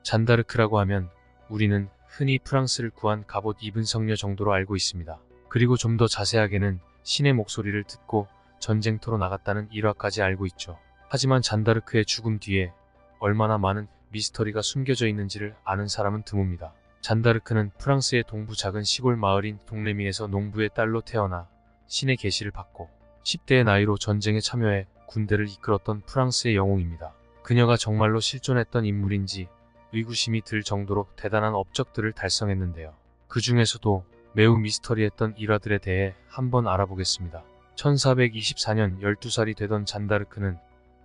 잔다르크라고 하면 우리는 흔히 프랑스를 구한 갑옷 입은 성녀 정도로 알고 있습니다. 그리고 좀 더 자세하게는 신의 목소리를 듣고 전쟁터로 나갔다는 일화까지 알고 있죠. 하지만 잔다르크의 죽음 뒤에 얼마나 많은 미스터리가 숨겨져 있는지를 아는 사람은 드뭅니다. 잔다르크는 프랑스의 동부 작은 시골 마을인 동레미에서 농부의 딸로 태어나 신의 계시를 받고 10대의 나이로 전쟁에 참여해 군대를 이끌었던 프랑스의 영웅입니다. 그녀가 정말로 실존했던 인물인지 의구심이 들 정도로 대단한 업적들을 달성했는데요. 그 중에서도 매우 미스터리했던 일화들에 대해 한번 알아보겠습니다. 1424년 12살이 되던 잔다르크는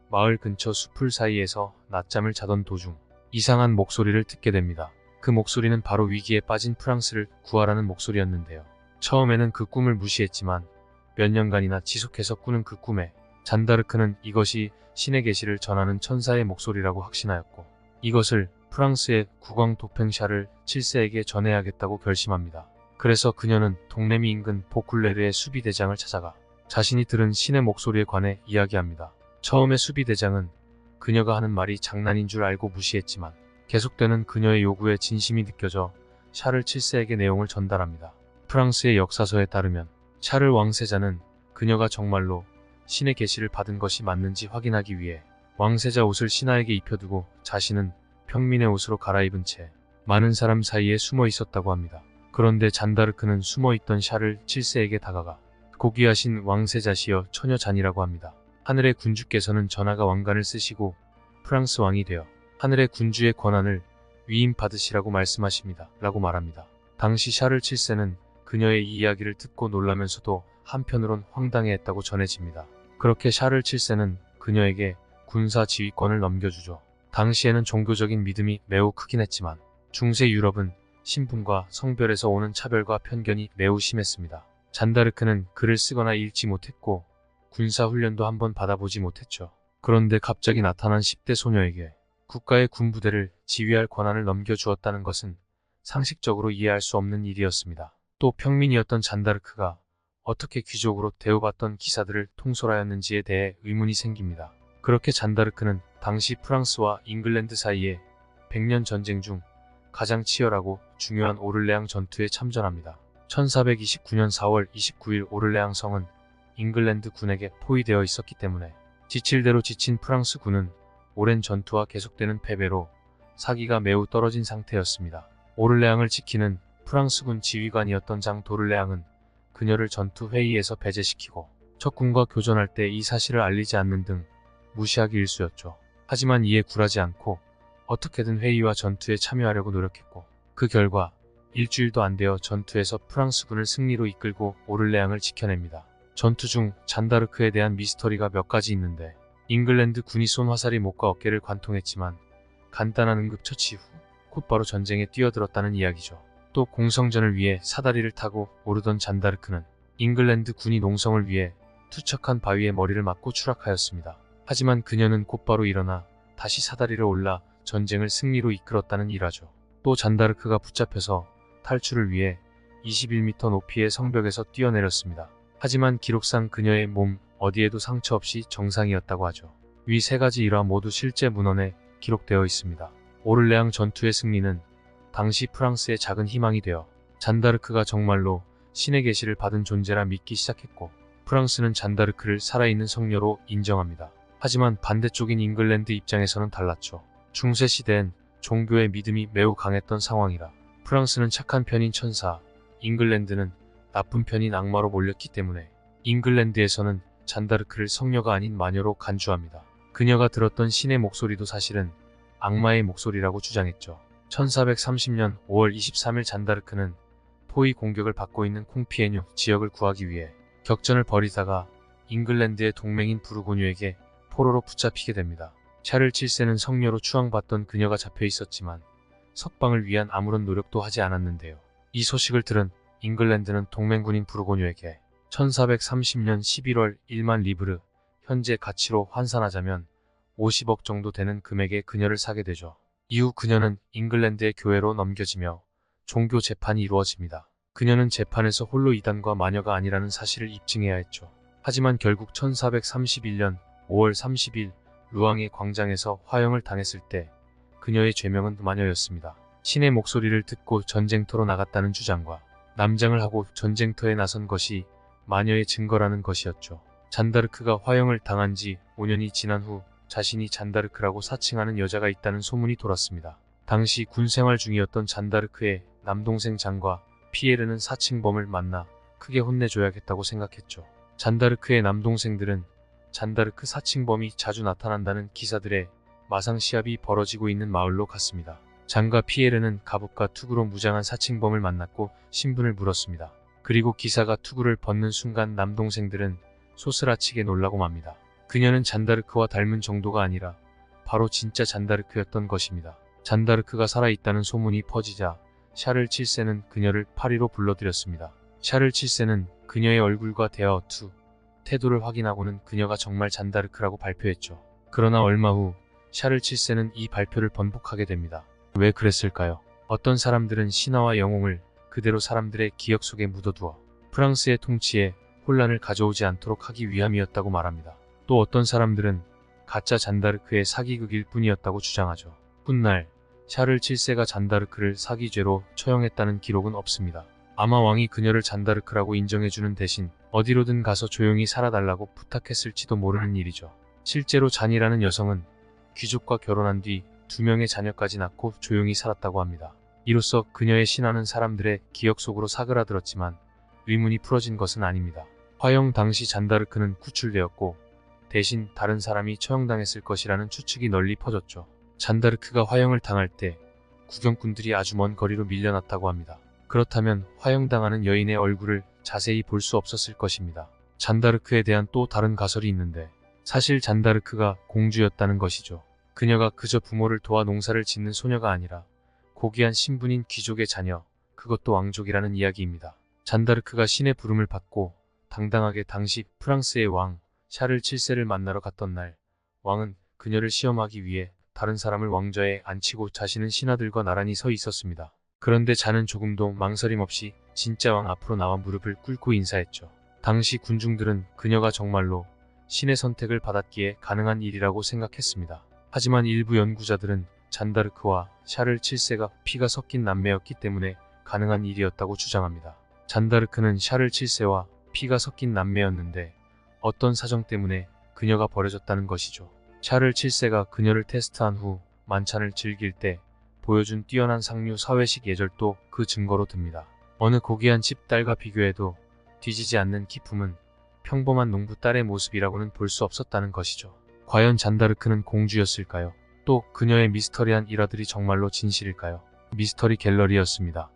마을 근처 숲풀 사이에서 낮잠을 자던 도중 이상한 목소리를 듣게 됩니다. 그 목소리는 바로 위기에 빠진 프랑스를 구하라는 목소리였는데요. 처음에는 그 꿈을 무시했지만 몇 년간이나 지속해서 꾸는 그 꿈에 잔다르크는 이것이 신의 계시를 전하는 천사의 목소리라고 확신하였고 이것을 프랑스의 국왕 도팽 샤를 7세에게 전해야겠다고 결심합니다. 그래서 그녀는 동레미 인근 보쿨레르의 수비대장을 찾아가 자신이 들은 신의 목소리에 관해 이야기합니다. 처음에 수비대장은 그녀가 하는 말이 장난인 줄 알고 무시했지만 계속되는 그녀의 요구에 진심이 느껴져 샤를 7세에게 내용을 전달합니다. 프랑스의 역사서에 따르면 샤를 왕세자는 그녀가 정말로 신의 계시를 받은 것이 맞는지 확인하기 위해 왕세자 옷을 신하에게 입혀두고 자신은 평민의 옷으로 갈아입은 채 많은 사람 사이에 숨어 있었다고 합니다. 그런데 잔다르크는 숨어있던 샤를 7세에게 다가가 고귀하신 왕세자시여 처녀잔이라고 합니다. 하늘의 군주께서는 전하가 왕관을 쓰시고 프랑스 왕이 되어 하늘의 군주의 권한을 위임받으시라고 말씀하십니다. 라고 말합니다. 당시 샤를 7세는 그녀의 이 이야기를 듣고 놀라면서도 한편으론 황당해했다고 전해집니다. 그렇게 샤를 7세는 그녀에게 군사 지휘권을 넘겨주죠. 당시에는 종교적인 믿음이 매우 크긴 했지만 중세 유럽은 신분과 성별에서 오는 차별과 편견이 매우 심했습니다. 잔다르크는 글을 쓰거나 읽지 못했고 군사훈련도 한번 받아보지 못했죠. 그런데 갑자기 나타난 10대 소녀에게 국가의 군부대를 지휘할 권한을 넘겨주었다는 것은 상식적으로 이해할 수 없는 일이었습니다. 또 평민이었던 잔다르크가 어떻게 귀족으로 대우받던 기사들을 통솔하였는지에 대해 의문이 생깁니다. 그렇게 잔다르크는 당시 프랑스와 잉글랜드 사이에 100년 전쟁 중 가장 치열하고 중요한 오를레앙 전투에 참전합니다. 1429년 4월 29일 오를레앙 성은 잉글랜드 군에게 포위되어 있었기 때문에 지칠 대로 지친 프랑스 군은 오랜 전투와 계속되는 패배로 사기가 매우 떨어진 상태였습니다. 오를레앙을 지키는 프랑스군 지휘관이었던 장 도를레앙은 그녀를 전투 회의에서 배제시키고 적군과 교전할 때 이 사실을 알리지 않는 등 무시하기 일쑤였죠. 하지만 이에 굴하지 않고 어떻게든 회의와 전투에 참여하려고 노력했고 그 결과 일주일도 안 되어 전투에서 프랑스군을 승리로 이끌고 오를레앙을 지켜냅니다. 전투 중 잔다르크에 대한 미스터리가 몇 가지 있는데 잉글랜드 군이 쏜 화살이 목과 어깨를 관통했지만 간단한 응급처치 후 곧바로 전쟁에 뛰어들었다는 이야기죠. 또 공성전을 위해 사다리를 타고 오르던 잔다르크는 잉글랜드 군이 농성을 위해 투척한 바위에 머리를 맞고 추락하였습니다. 하지만 그녀는 곧바로 일어나 다시 사다리를 올라 전쟁을 승리로 이끌었다는 일화죠. 또 잔다르크가 붙잡혀서 탈출을 위해 21m 높이의 성벽에서 뛰어내렸습니다. 하지만 기록상 그녀의 몸 어디에도 상처 없이 정상이었다고 하죠. 위 세 가지 일화 모두 실제 문헌에 기록되어 있습니다. 오를레앙 전투의 승리는 당시 프랑스의 작은 희망이 되어 잔다르크가 정말로 신의 계시를 받은 존재라 믿기 시작했고 프랑스는 잔다르크를 살아있는 성녀로 인정합니다. 하지만 반대쪽인 잉글랜드 입장에서는 달랐죠. 중세시대엔 종교의 믿음이 매우 강했던 상황이라 프랑스는 착한 편인 천사, 잉글랜드는 나쁜 편인 악마로 몰렸기 때문에 잉글랜드에서는 잔다르크를 성녀가 아닌 마녀로 간주합니다. 그녀가 들었던 신의 목소리도 사실은 악마의 목소리라고 주장했죠. 1430년 5월 23일 잔다르크는 포위 공격을 받고 있는 콩피에뉴 지역을 구하기 위해 격전을 벌이다가 잉글랜드의 동맹인 부르고뉴에게 포로로 붙잡히게 됩니다. 샤를 7세는 성녀로 추앙받던 그녀가 잡혀 있었지만 석방을 위한 아무런 노력도 하지 않았는데요. 이 소식을 들은 잉글랜드는 동맹군인 부르고뉴에게 1430년 11월 1만 리브르, 현재 가치로 환산하자면 50억 정도 되는 금액에 그녀를 사게 되죠. 이후 그녀는 잉글랜드의 교회로 넘겨지며 종교 재판이 이루어집니다. 그녀는 재판에서 홀로 이단과 마녀가 아니라는 사실을 입증해야 했죠. 하지만 결국 1431년 5월 30일 루앙의 광장에서 화형을 당했을 때 그녀의 죄명은 마녀였습니다. 신의 목소리를 듣고 전쟁터로 나갔다는 주장과 남장을 하고 전쟁터에 나선 것이 마녀의 증거라는 것이었죠. 잔다르크가 화형을 당한 지 5년이 지난 후 자신이 잔다르크라고 사칭하는 여자가 있다는 소문이 돌았습니다. 당시 군 생활 중이었던 잔다르크의 남동생 장과 피에르는 사칭범을 만나 크게 혼내줘야겠다고 생각했죠. 잔다르크의 남동생들은 잔다르크 사칭범이 자주 나타난다는 기사들에 마상시합이 벌어지고 있는 마을로 갔습니다. 장과 피에르는 갑옷과 투구로 무장한 사칭범을 만났고 신분을 물었습니다. 그리고 기사가 투구를 벗는 순간 남동생들은 소스라치게 놀라고 맙니다. 그녀는 잔다르크와 닮은 정도가 아니라 바로 진짜 잔다르크였던 것입니다. 잔다르크가 살아있다는 소문이 퍼지자 샤를 7세는 그녀를 파리로 불러들였습니다. 샤를 7세는 그녀의 얼굴과 대화 후 태도를 확인하고는 그녀가 정말 잔다르크라고 발표했죠. 그러나 얼마 후 샤를 7세는 이 발표를 번복하게 됩니다. 왜 그랬을까요? 어떤 사람들은 신화와 영웅을 그대로 사람들의 기억 속에 묻어두어 프랑스의 통치에 혼란을 가져오지 않도록 하기 위함이었다고 말합니다. 또 어떤 사람들은 가짜 잔다르크의 사기극일 뿐이었다고 주장하죠. 훗날 샤를 7세가 잔다르크를 사기죄로 처형했다는 기록은 없습니다. 아마 왕이 그녀를 잔다르크라고 인정해주는 대신 어디로든 가서 조용히 살아달라고 부탁했을지도 모르는 일이죠. 실제로 잔이라는 여성은 귀족과 결혼한 뒤 2명의 자녀까지 낳고 조용히 살았다고 합니다. 이로써 그녀의 신화는 사람들의 기억 속으로 사그라들었지만 의문이 풀어진 것은 아닙니다. 화형 당시 잔다르크는 구출되었고 대신 다른 사람이 처형당했을 것이라는 추측이 널리 퍼졌죠. 잔다르크가 화형을 당할 때 구경꾼들이 아주 먼 거리로 밀려났다고 합니다. 그렇다면 화형당하는 여인의 얼굴을 자세히 볼 수 없었을 것입니다. 잔다르크에 대한 또 다른 가설이 있는데 사실 잔다르크가 공주였다는 것이죠. 그녀가 그저 부모를 도와 농사를 짓는 소녀가 아니라 고귀한 신분인 귀족의 자녀, 그것도 왕족이라는 이야기입니다. 잔다르크가 신의 부름을 받고 당당하게 당시 프랑스의 왕 샤를 7세를 만나러 갔던 날, 왕은 그녀를 시험하기 위해 다른 사람을 왕좌에 앉히고 자신은 신하들과 나란히 서 있었습니다. 그런데 자는 조금도 망설임 없이 진짜 왕 앞으로 나와 무릎을 꿇고 인사했죠. 당시 군중들은 그녀가 정말로 신의 선택을 받았기에 가능한 일이라고 생각했습니다. 하지만 일부 연구자들은 잔다르크와 샤를 7세가 피가 섞인 남매였기 때문에 가능한 일이었다고 주장합니다. 잔다르크는 샤를 7세와 피가 섞인 남매였는데 어떤 사정 때문에 그녀가 버려졌다는 것이죠. 샤를 7세가 그녀를 테스트한 후 만찬을 즐길 때 보여준 뛰어난 상류 사회식 예절도 그 증거로 듭니다. 어느 고귀한 집 딸과 비교해도 뒤지지 않는 기품은 평범한 농부 딸의 모습이라고는 볼 수 없었다는 것이죠. 과연 잔다르크는 공주였을까요? 또 그녀의 미스터리한 일화들이 정말로 진실일까요? 미스터리 갤러리였습니다.